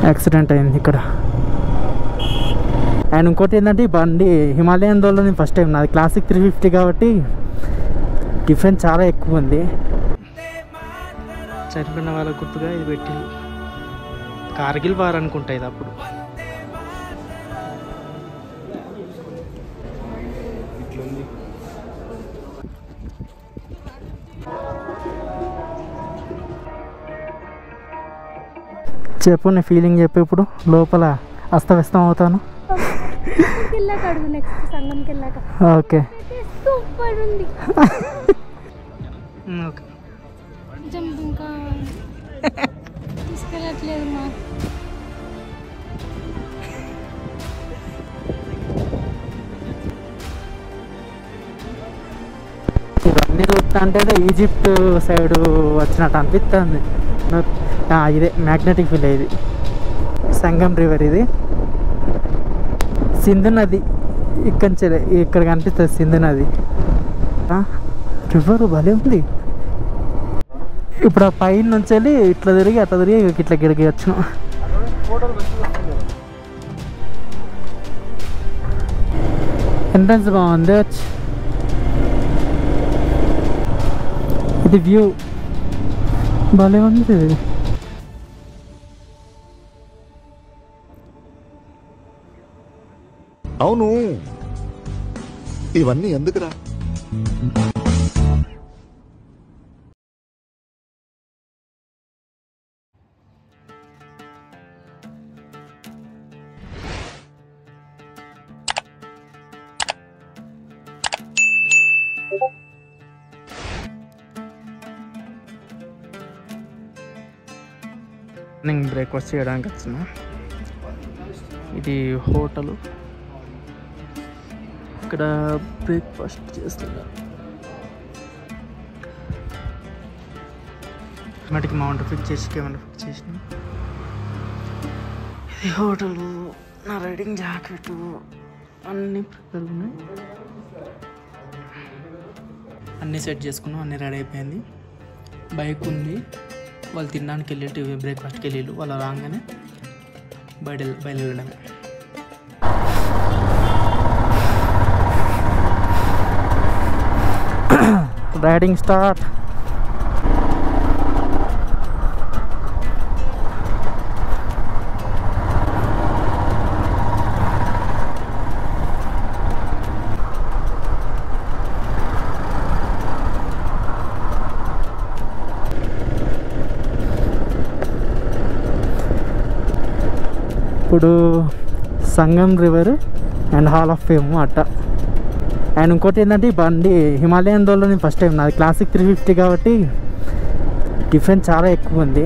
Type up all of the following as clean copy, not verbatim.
Accident అయింది ఇక్కడ. And ఇంకోటి ఏంటంటే ఈ బండి హిమాలయన్ దోలో నేను ఫస్ట్ టైం, నాది క్లాసిక్ 350 కాబట్టి డిఫరెన్స్ చాలా ఎక్కువ ఉంది. చనిపోయిన వాళ్ళ గుర్తుగా ఇది పెట్టి కార్గిల్ వార్ అనుకుంటా ఇది. అప్పుడు చెప్పు, నీ ఫీలింగ్ చెప్పు. ఇప్పుడు లోపల అస్తవ్యస్తం అవుతాను. ఓకే సూపర్ ఉంది. ఓకే జంపింగ్ తీసుకెళ్ళట్లేదు మా. ఇవన్నీ చూస్తా అంటే ఈజిప్ట్ సైడ్ వచ్చినట్టు అనిపిస్తుంది. ఇదే మ్యాగ్నెటిక్ ఫీల్. ఇది సంగం రివర్, ఇది సింధు నది. ఇక్కడ కనిపిస్తుంది సింధు నది. రివర్ భలే ఉంది. ఇప్పుడు ఆ పైన నుంచి వెళ్ళి ఇట్లా తిరిగి అట్లా తిరిగి ఇట్లా గిడికి వచ్చినాం. ఎంట్రన్స్ బాగుంది. ఇది వ్యూ భలే ఉంది. అవును, ఇవన్నీ ఎందుకురా? నేను బ్రేక్ఫాస్ట్ చేయడానికి వచ్చిన. ఇది హోటలు. ఇక్కడ బ్రేక్ఫాస్ట్ చేస్తున్నా. మటుకి మౌంట్ ఫిక్స్ చేసి కెమెరా ఫిక్స్ చేసిన. ఇది హోటలు. నా రైడింగ్ జాకెట్ అన్నీ ప్రిపేర్ ఉన్నాయి. అన్నీ సెట్ చేసుకున్నాం. అన్నీ రెడీ అయిపోయింది. బైక్ ఉంది. వాళ్ళు తినడానికి వెళ్ళి బ్రేక్ఫాస్ట్కి వెళ్ళి వాళ్ళు రాగానే బయలుదేరడమే. Riding start. ఇప్పుడు Sangam river and hall of fame అట్ట. అండ్ ఇంకోటి ఏంటంటే ఈ బండి హిమాలయన్ దోలో నేను ఫస్ట్ టైం, నాది క్లాసిక్ 350 కాబట్టి డిఫరెన్స్ చాలా ఎక్కువ ఉంది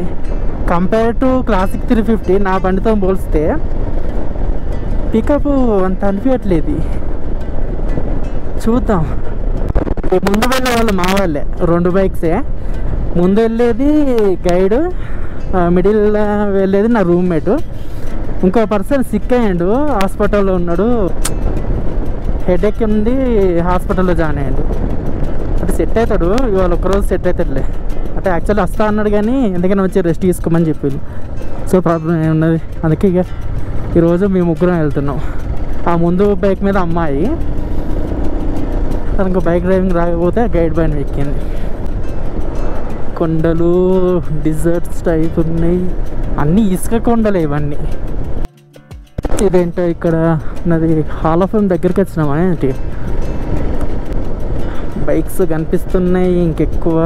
కంపేర్ టు క్లాసిక్ 350. నా బండితో పోలిస్తే పికప్ అంత అనిపించట్లేదు. చూద్దాం. ముందు వెళ్ళే వాళ్ళు మా వాళ్ళే, 2 బైక్సే. ముందు వెళ్ళేది గైడ్, మిడిల్ వెళ్ళేది నా రూమ్మేటు. ఇంకో పర్సన్ సిక్ అయ్యాడు, హాస్పిటల్లో ఉన్నాడు. హెడేక్ ఉంది, హాస్పిటల్లో జాయిన్ అయ్యాడు. అంటే సెట్ అవుతాడు, ఇవాళ ఒక్కరోజు సెట్ అవుతాడులే. అంటే యాక్చువల్లీ వస్తా అన్నాడు కానీ ఎందుకని వచ్చి రెస్ట్ తీసుకోమని చెప్పారు. సో ప్రాబ్లం ఏమున్నది. అందుకే ఇక ఈరోజు మేము ముగ్గురం వెళ్తున్నాం. ఆ ముందు బైక్ మీద అమ్మాయి, తనకు బైక్ డ్రైవింగ్ రాకపోతే గైడ్ పైన ఎక్కింది. కొండలు, డిజర్ట్స్ టైప్ ఉన్నాయి, అన్నీ ఇసుక కొండలే ఇవన్నీ. ఇదేంటో ఇక్కడ నాది హాల్ ఆఫ్ ఫేమ్ దగ్గరికి వచ్చినామా ఏంటి. బైక్స్ కనిపిస్తున్నాయి. ఇంకెక్కువ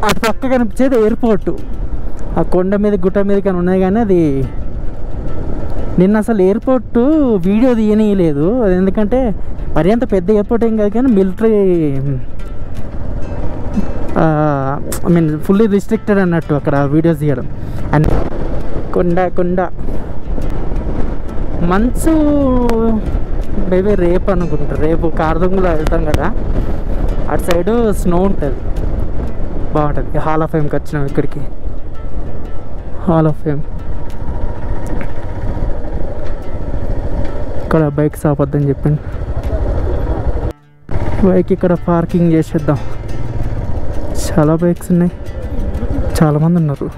అటు పక్క కనిపించేది ఎయిర్పోర్టు. ఆ కొండ మీద గుట్ట మీద కానీ ఉన్నాయి కానీ అది నిన్న అసలు ఎయిర్పోర్టు వీడియో తీయనీయలేదు. అది ఎందుకంటే మరి అంత పెద్ద ఎయిర్పోర్ట్ ఏం కాదు కానీ military I mean fully restricted అన్నట్టు అక్కడ వీడియోస్ తీయడం. అండ్ కొండ మంచు మేబీ రేపు అనుకుంటా. రేపు కార్దుంగులో వెళ్తాం కదా, అటు సైడు స్నో ఉంటుంది, బాగుంటుంది. హాల్ ఆఫ్ ఫేమ్కి వచ్చినాం. ఇక్కడికి హాల్ ఆఫ్ ఫేమ్. ఇక్కడ బైక్ ఆపొద్దని చెప్పింది. బైక్ ఇక్కడ పార్కింగ్ చేసేద్దాం. చాలా బైక్స్ ఉన్నాయి, చాలామంది ఉన్నారు.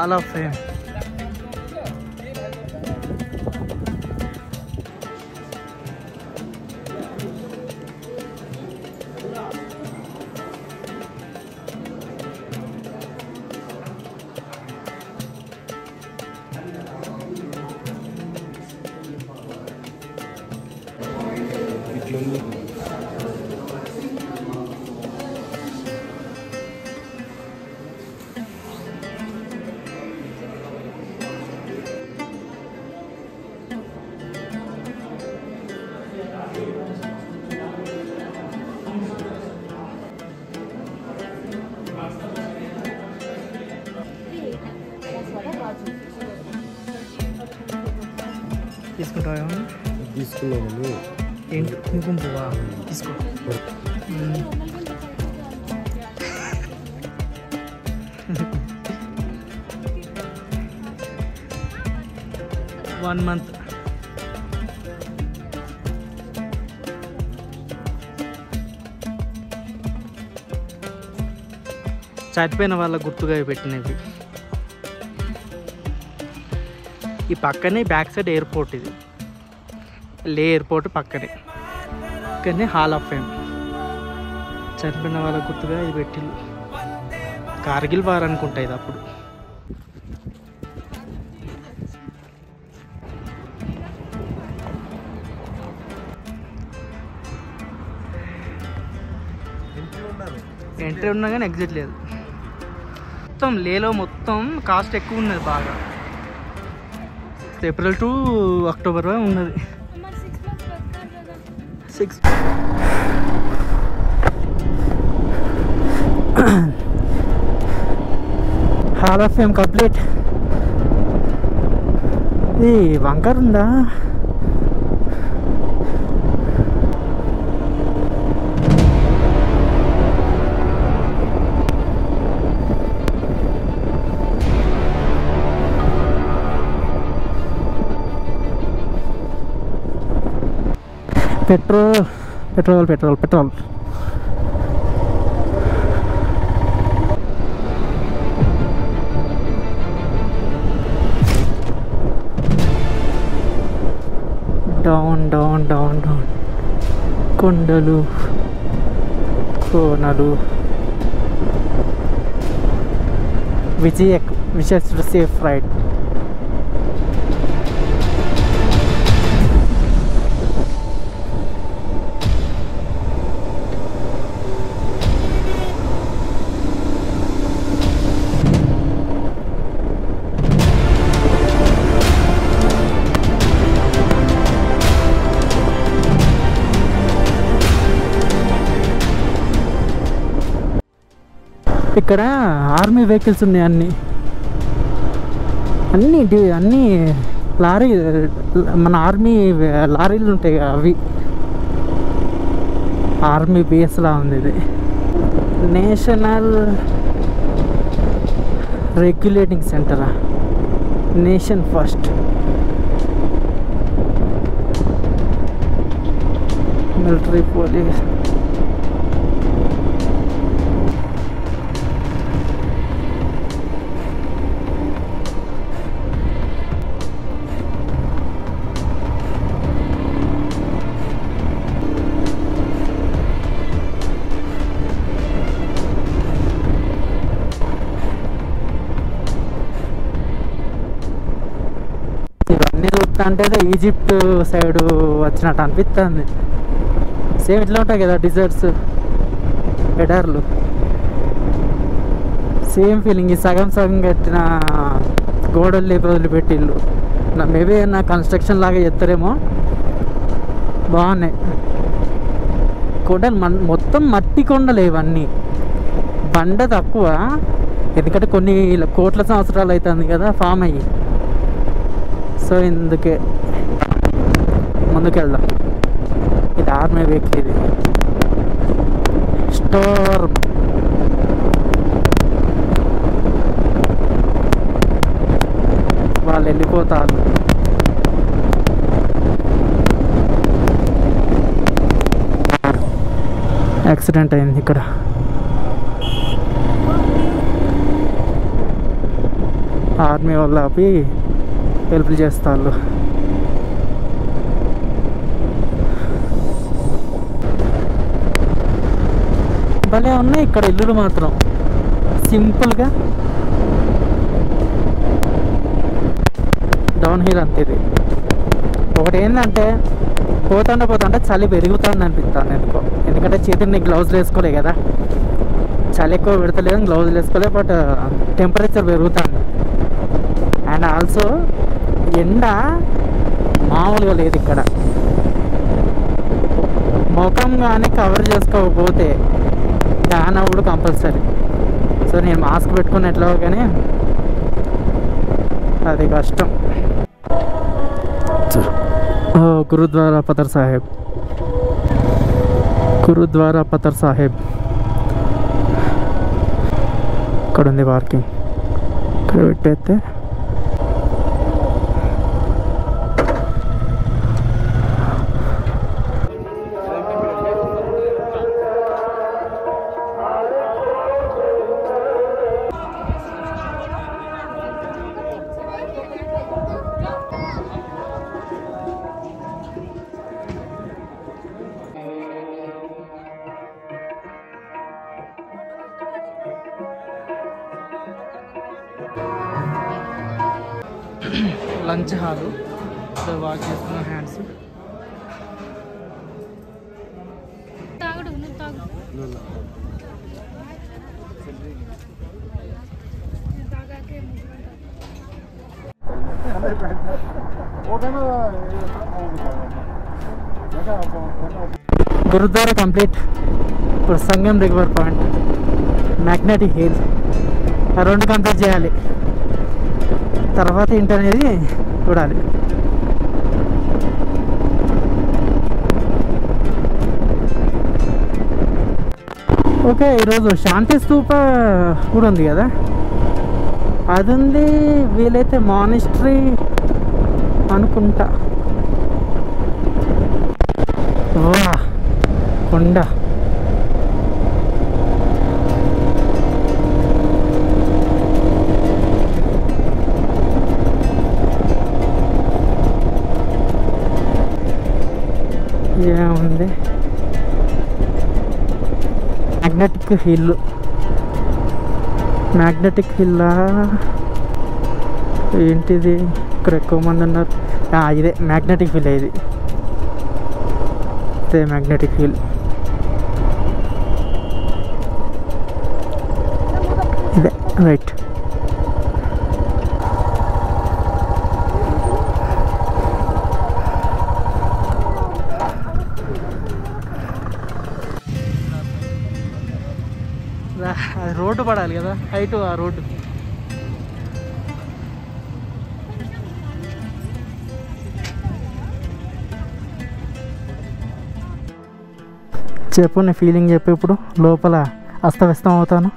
Hall of fame. తీసుకుంటావా? తీసుకున్నాము. ఏంటి కుంకుమ పువ్వా? తీసుకో. 1 month. చనిపోయిన వాళ్ళ గుర్తుగా పెట్టినవి. ఈ పక్కనే బ్యాక్ సైడ్ ఎయిర్పోర్ట్, ఇది లే ఎయిర్పోర్ట్ పక్కనే. కానీ హాల్ ఆఫ్ ఫేమ్ చనిపోయిన వాళ్ళ గుర్తుగా ఇది పెట్టింది. కార్గిల్ వార్ అనుకుంటా ఇది అప్పుడు. ఎంట్రీ ఉన్నా కానీ ఎగ్జిట్ లేదు. మొత్తం లేలో మొత్తం కాస్ట్ ఎక్కువ ఉన్నది బాగా. ఏప్రిల్ టు అక్టోబర్ ఉన్నది. 6 హాల్ ఆఫ్ ఫేమ్ కంప్లీట్. ఇది వంకర్ ఉందా? Petrol petrol petrol petrol. Down down down down. కొండలు కోనలు. Vijay safe ride. ఇక్కడ ఆర్మీ వెహికల్స్ ఉన్నాయి. అన్నీ లారీ, మన ఆర్మీ లారీలు ఉంటాయి అవి. ఆర్మీ బేస్లా ఉంది ఇది. నేషనల్ రెగ్యులేటింగ్ సెంటరా? Nation first. Military police. ఇవన్నీ చూస్తుంటే ఈజిప్ట్ సైడ్ వచ్చినట్టు అనిపిస్తుంది. సేమ్ ఇట్లా ఉంటాయి కదా డిజర్ట్స్, ఎడార్లు. Same feeling. ఈ సగం సగం కట్టిన గోడలు లేపి వదిలిపెట్టిళ్ళు. మేబీ నా కన్స్ట్రక్షన్ లాగా చేస్తారేమో. బాగున్నాయి కొండలు. మొత్తం మట్టి కొండలు ఇవన్నీ. బండ తక్కువ, ఎందుకంటే కొన్ని కోట్ల సంవత్సరాలు అవుతుంది కదా ఫామ్ అయ్యి. సో ఇందుకే ముందుకెళ్దాం. ఇది ఆర్మీ వెహికల్. ఇది స్టోర్మ్. వాళ్ళు వెళ్ళిపోతారు. యాక్సిడెంట్ అయింది ఇక్కడ. ఆర్మీ వాళ్ళు ఆపి హెల్ప్ చేస్తారు. భలే ఉన్నాయి ఇక్కడ ఇల్లులు మాత్రం సింపుల్గా. డౌన్ హిల్ అంతే. ఇది ఒకటి ఏంటంటే పోతుంటే చలి పెరుగుతుంది అనిపిస్తుంది ఎందుకో. ఎందుకంటే చేతిని గ్లౌజులు వేసుకోలే కదా, చలి ఎక్కువ పెడతలేదు, గ్లౌజులు వేసుకోలే. బట్ టెంపరేచర్ పెరుగుతుంది. అండ్ ఆల్సో ఎండ మామూలుగా లేదు ఇక్కడ. ముఖం కానీ కవర్ చేసుకోకపోతే ఫ్యాన్ అప్పుడు కంపల్సరీ. సో నేను మాస్క్ పెట్టుకుని ఎట్లా కానీ అది కష్టం. గురుద్వారా పతర్ సాహెబ్, గురుద్వారా పతర్ సాహెబ్. ఇక్కడ ఉంది పార్కింగ్. ఇక్కడ పెట్టేస్తే లంచ్ హాలు. వాక్ చేసుకున్న హ్యాండ్స్. తాగుడు నువ్వు తాగు. గురుద్వారా కంప్లీట్. ఇప్పుడు Sangam river point, magnetic hill, ఆ రెండు కంప్లీట్ చేయాలి. తర్వాత ఏంటనేది చూడాలి. ఓకే, ఈరోజు శాంతి స్తూప కూడా ఉంది కదా, అది ఉంది. వీలైతే మానిస్ట్రీ అనుకుంటా. వా కొండ. ఏముంది, మ్యాగ్నెటిక్ హిల్. మ్యాగ్నెటిక్ హిల్లా ఏంటిది? ఇక్కడ ఎక్కువ మంది ఉన్నారు. ఇదే మ్యాగ్నెటిక్ హిల్. ఇది ఇదే మ్యాగ్నెటిక్ హిల్. ఇదే రైట్. అది రోడ్డు పడాలి కదా, హైట్ ఆ రోడ్డు. చెప్పు, నీ ఫీలింగ్ చెప్పు. ఇప్పుడు లోపల అస్తవ్యస్తం అవుతాను.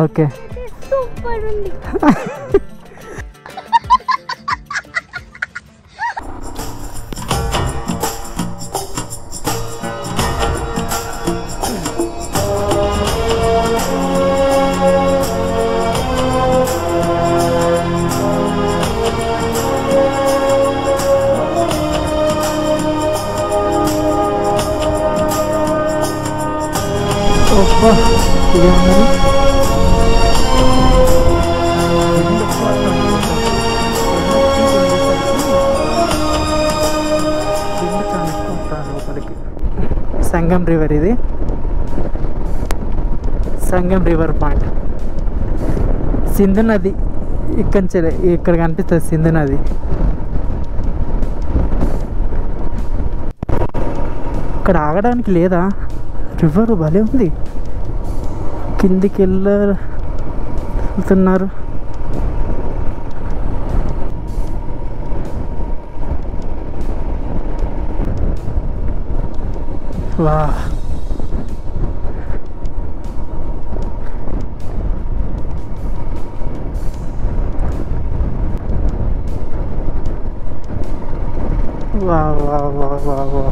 ఓకే, సూపర్ ఉంది. సంగం రివర్. ఇది సంగం రివర్ పాయింట్. సింధు నది ఇక్కడ కనిపిస్తుంది. సింధు నది ఇక్కడ ఆగడానికి లేదా? రివర్ భలే ఉంది. కిందికి వెళ్తున్నారు. వా, వా వా వా వా వా.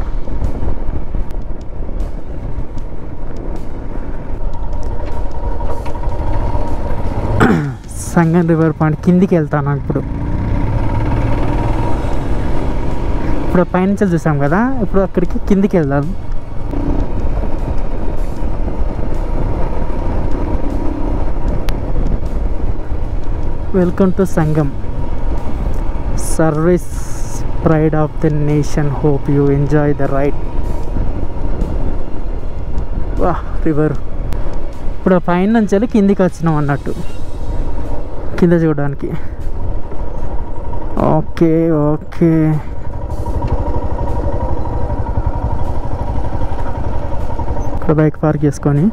సంగం రివర్ పాయింట్ కిందికి వెళ్తాను ఇప్పుడు. ఇప్పుడు పైనుంచి చూసాం కదా, ఇప్పుడు అక్కడికి కిందికి వెళ్దాం. Welcome to Sangam service, pride of the nation, hope you enjoy the ride. వా రివర్. ఇప్పుడు ఆ పైన నుంచి వెళ్ళి కిందికి వచ్చినాం అన్నట్టు, కింద చూడడానికి. ఓకే ఓకే, ఇక్కడ బైక్ పార్క్ చేసుకొని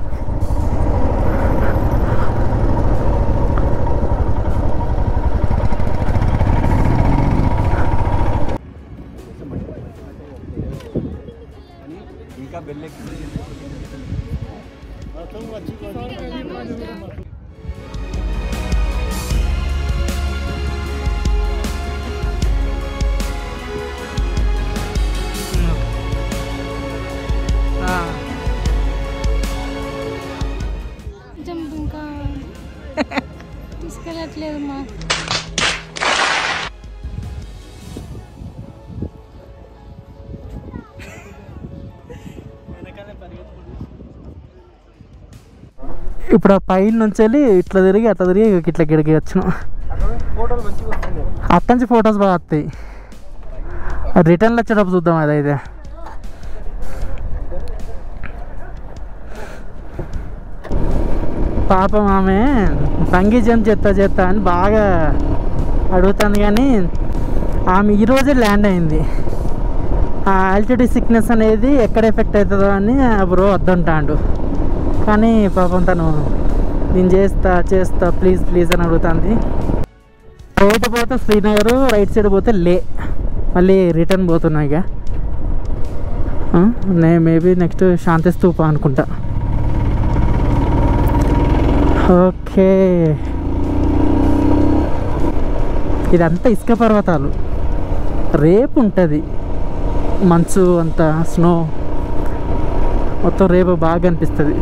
ఇంకా తీసుకెళ్ళట్లేదు మా. ఇప్పుడు ఆ పైన నుంచి వెళ్ళి ఇట్లా తిరిగి అట్లా తిరిగి ఇట్లా గిడికి వచ్చినాం. అక్కడి నుంచి ఫొటోస్ బాగా వస్తాయి. రిటర్న్లో వచ్చేటప్పుడు చూద్దాం అదైతే. పాపం ఆమె బంగీ జంప్ చేస్తా అని బాగా అడుగుతాను, కానీ ఆమె ఈరోజే ల్యాండ్ అయింది. ఆ ఆల్టిట్యూడ్ సిక్నెస్ అనేది ఎక్కడ ఎఫెక్ట్ అవుతుందో అని బ్రో వద్దంటాడు. కానీ పాపం తను నేను చేస్తా ప్లీజ్ ప్లీజ్ అని అడుగుతుంది. రైట్ పోతే శ్రీనగర్, రైట్ సైడ్ పోతే లే, మళ్ళీ రిటర్న్ పోతున్నా. ఇక నేను మేబీ నెక్స్ట్ శాంతి స్తూప అనుకుంటా. ఓకే, ఇదంతా ఇసుక పర్వతాలు. రేపు ఉంటుంది మంచు అంతా, స్నో మొత్తం రేపు బాగా అనిపిస్తుంది.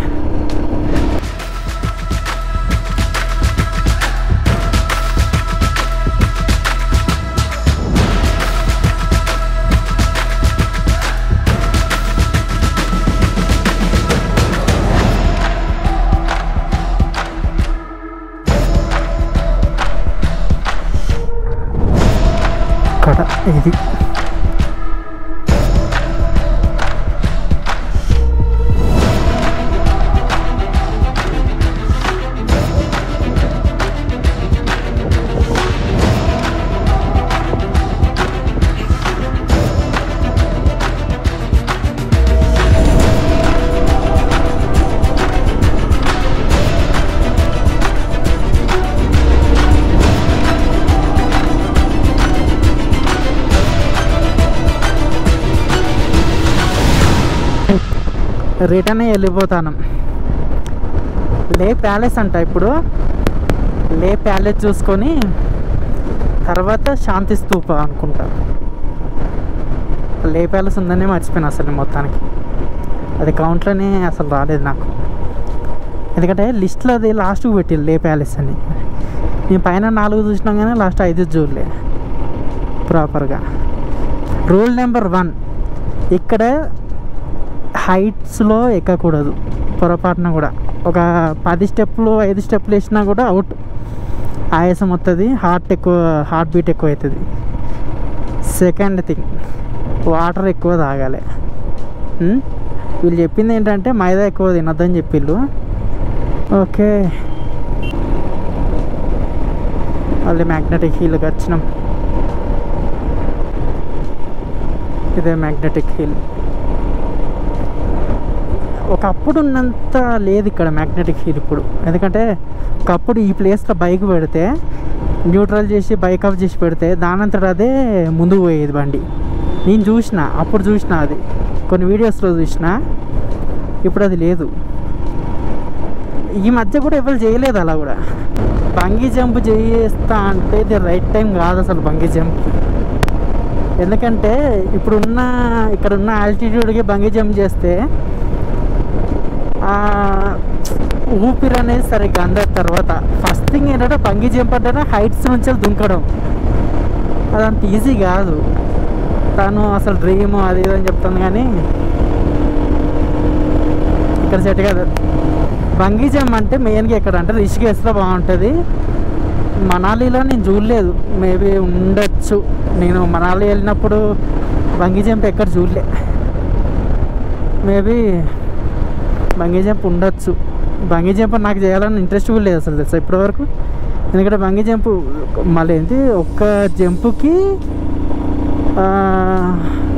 ఇది రిటర్న్ వెళ్ళిపోతాను. లే ప్యాలెస్ అంట. ఇప్పుడు లే ప్యాలెస్ చూసుకొని తర్వాత శాంతి స్తూప అనుకుంటా. లే ప్యాలెస్ ఉందని మర్చిపోయాను అసలు మొత్తానికి. అది కౌంట్లోనే అసలు రాలేదు నాకు, ఎందుకంటే లిస్ట్లో అది లాస్ట్కి పెట్టింది లే ప్యాలెస్ అని. నేను పైన 4 చూసినాం కానీ లాస్ట్ 5 చూడలే ప్రాపర్గా. రూల్ నెంబర్ 1, ఇక్కడ హైట్స్లో ఎక్కకూడదు పొరపాటున కూడా. ఒక 10 స్టెప్పులు 5 స్టెప్పులు వేసినా కూడా అవుట్, ఆయాసం వస్తుంది, హార్ట్ బీట్ ఎక్కువ అవుతుంది. సెకండ్ థింగ్, వాటర్ ఎక్కువ తాగాలి. వీళ్ళు చెప్పింది ఏంటంటే మైదా ఎక్కువ తినొద్దని చెప్పిళ్ళు. ఓకే, మళ్ళీ మ్యాగ్నెటిక్ హిల్కి వచ్చినాం. ఇదే మ్యాగ్నెటిక్ హిల్. ఒకప్పుడు ఉన్నంత లేదు ఇక్కడ మ్యాగ్నెటిక్ హిల్ ఇప్పుడు. ఎందుకంటే ఒకప్పుడు ఈ ప్లేస్లో బైక్ పెడితే, న్యూట్రల్ చేసి బైక్ ఆఫ్ చేసి పెడితే దానంతట అదే ముందుకు పోయేది బండి. నేను అప్పుడు చూసిన అది కొన్ని వీడియోస్లో చూసిన. ఇప్పుడు అది లేదు. ఈ మధ్య కూడా ఎవరు చేయలేదు అలా కూడా. బంగీ జంప్ చేస్తా అంటే ఇది రైట్ టైం కాదు అసలు బంగీ జంప్కి. ఎందుకంటే ఇక్కడున్న ఆల్టిట్యూడ్కి బంగీ జంప్ చేస్తే ఊపిరి అనేది సరిగ్గా అందరి తర్వాత ఫస్ట్ థింగ్ ఏంటంటే బంగీ జంప్ అంటేనే హైట్స్ నుంచి దుంకడం. అదంత ఈజీ కాదు. తను అసలు డ్రీమ్ అది ఇది అని చెప్తాను కానీ ఇక్కడ సెట్ కాదు. బంగీ జంప్ అంటే మెయిన్గా ఎక్కడ అంటే రిషికేశ్లో బాగుంటుంది. మనాలిలో నేను చూడలేదు, మేబీ ఉండొచ్చు. నేను మనాలి వెళ్ళినప్పుడు బంగీ జంప్ ఎక్కడ చూడలే. మేబీ బంగీ జంప్ ఉండొచ్చు. బంగీ జంప్ నాకు చేయాలని ఇంట్రెస్ట్ కూడా లేదు అసలు తెలుసా ఇప్పటివరకు. ఎందుకంటే బంగీ జంప్ మళ్ళీ ఏంటి ఒక్క జంపుకి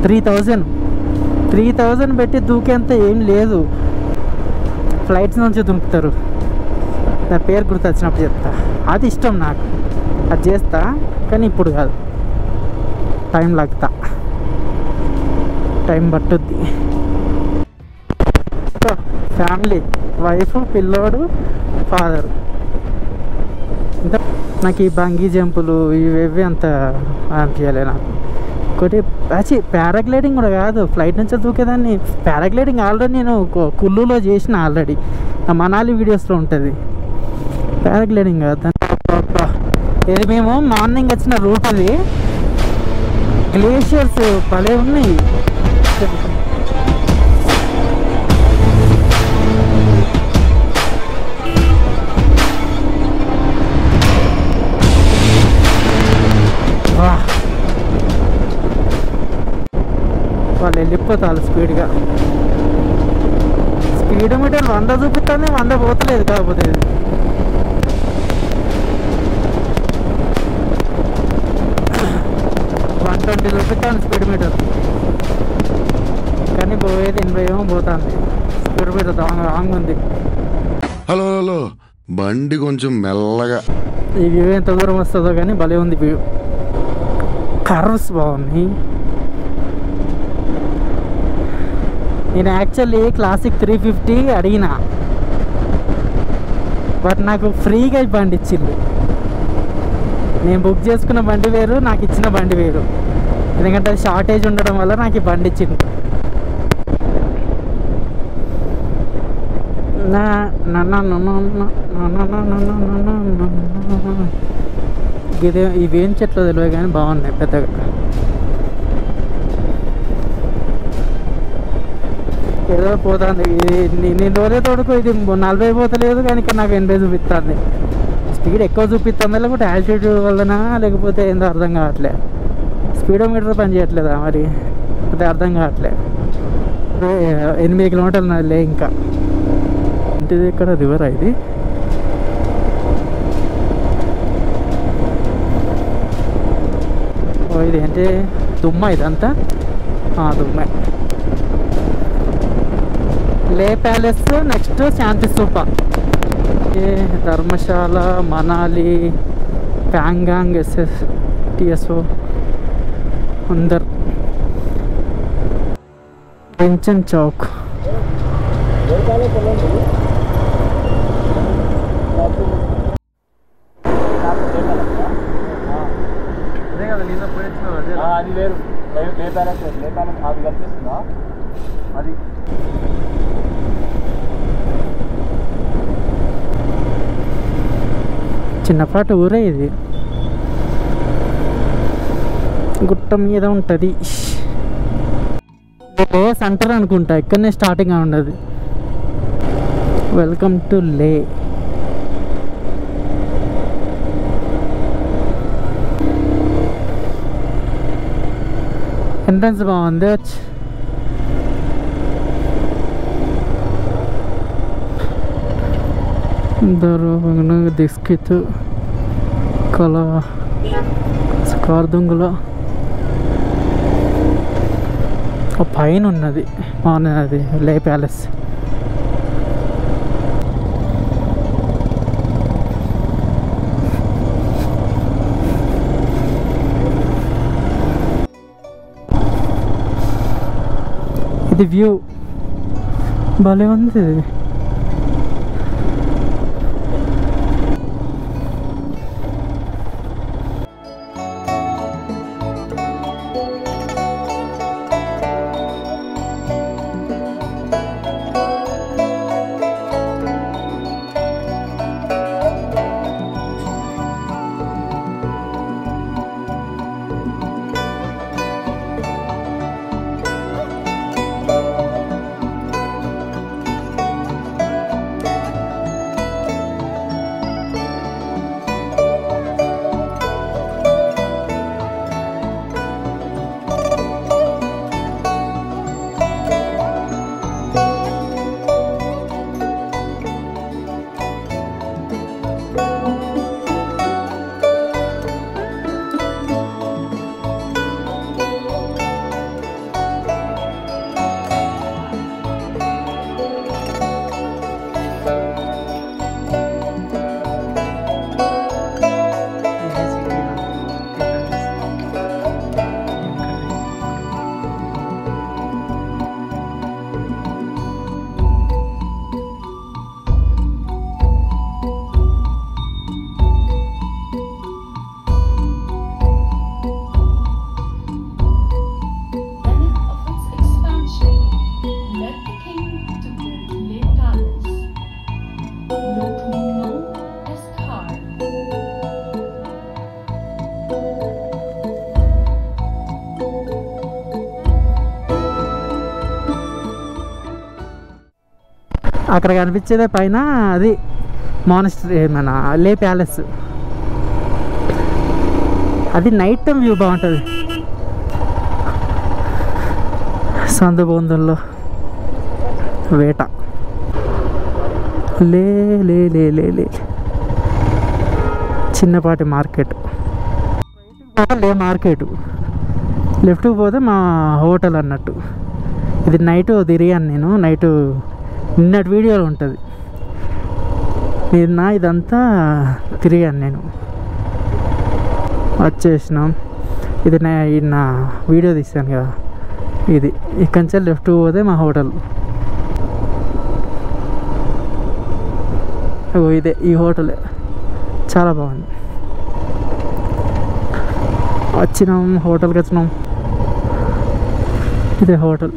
3000 పెట్టి దూకేంత ఏం లేదు. ఫ్లైట్స్ నుంచి దుంకుతారు. నా పేరు గుర్తు వచ్చినప్పుడు చెప్తా. అది ఇష్టం నాకు, అది చేస్తా కానీ ఇప్పుడు కాదు. టైం లాగుతా, టైం పట్టుద్ది. ఫ్యామిలీ, వైఫ్, పిల్లోడు, ఫాదర్. ఇంకా నాకు ఈ బంగీ జంపులు ఇవేవి అంత అనిపించలే నాకు. ఇంకోటి పారాగ్లైడింగ్ కూడా కాదు, ఫ్లైట్ నుంచి దూకేదాన్ని. పారాగ్లైడింగ్ ఆల్రెడీ నేను కుల్లులో చేసిన, ఆల్రెడీ మనాలి వీడియోస్లో ఉంటుంది. పారాగ్లైడింగ్ కాదు. ఇది మేము మార్నింగ్ వచ్చిన రూట్. అది గ్లేషియర్స్ భలే ఉన్నాయి. వాళ్ళు వెళ్ళిపోతారు స్పీడ్గా. స్పీడ్ మీటర్ 100 చూపిస్తుంది, 100 పోతలేదు. కాకపోతే 120 చూపిస్తాను స్పీడ్ మీటర్, కానీ పోయేది 80 ఏమో పోతుంది. స్పీడ్ మీటర్ రాంగ్ ఉంది. హలో హలో, బండి కొంచెం మెల్లగా. ఈ వ్యూ ఎంత దూరం వస్తుందో కానీ భలే ఉంది వ్యూ. కర్వ్స్ బాగున్నాయి. నేను యాక్చువల్లీ క్లాసిక్ 350 అడిగిన, బట్ నాకు ఫ్రీగా బండి ఇచ్చింది. నేను బుక్ చేసుకున్న బండి వేరు, నాకు ఇచ్చిన బండి వేరు. ఎందుకంటే అది షార్టేజ్ ఉండడం వల్ల నాకు ఈ బండి ఇచ్చింది. ఇదే ఇవేం చెట్లు తెలియదు కానీ బాగున్నాయి పెద్దగా. ఏదో పోతుంది. నేను రోజే తోడుకో ఇది 40 పోతలేదు కానీ ఇక్కడ నాకు 80 చూపిస్తుంది. స్పీడ్ ఎక్కువ చూపిస్తుందా, లేకపోతే ఆల్టిట్యూడ్ వల్లనా, లేకపోతే ఏందో అర్థం కావట్లే. స్పీడోమీటర్ పని చేయట్లేదా మరి, అది అర్థం కావట్లే. 8 కిలోమీటర్లు లే. ఇంకా ఇంటిది ఇక్కడ రివర్. ఇది ఇది అంటే దుమ్మ, ఇదంతా దుమ్మ. లే ప్యాలెస్, నెక్స్ట్ శాంతి స్తూప, ధర్మశాల, మనాలి, ప్యాంగాంగ్, TSO, అందర్, పెంచన్ చౌక్. అది వేరు. లే ప్యాలెస్ అది కనిపిస్తుందా? అది చిన్నపాటి ఊరే ఇది. గుట్ట మీద ఉంటుంది. లే సెంటర్ అనుకుంటా, ఇక్కడనే స్టార్టింగ్ ఉండదు. వెల్కమ్ టు లే. ఎంట్రన్స్ బాగుంది. దిస్కిత్ కళ కార్దుంగులో పైన ఉన్నది బాగున్నది లే ప్యాలెస్. ఇది వ్యూ భలే ఉంది. అక్కడ కనిపించేదే పైన అది మానస్టరీ మన లే ప్యాలెస్. అది నైట్ టైం వ్యూ బాగుంటుంది. సందు బొందుల్లో వేట. లే లే లే లే లే చిన్నపాటి మార్కెట్. లే మార్కెట్ లెఫ్ట్కి పోతే మా హోటల్ అన్నట్టు. ఇది నైట్ తిరిగాను నేను. నైట్ నిన్నటి వీడియోలో ఉంటుంది. నిన్న ఇదంతా తిరిగాను నేను. వచ్చేసినాం. ఇది నా వీడియో తీసాను కదా, ఇది ఇక్కడి నుంచి లెఫ్ట్ పోతే మా హోటల్. ఇదే ఈ హోటలే, చాలా బాగుంది. వచ్చినాం, హోటల్కి వచ్చినాం. ఇదే హోటల్.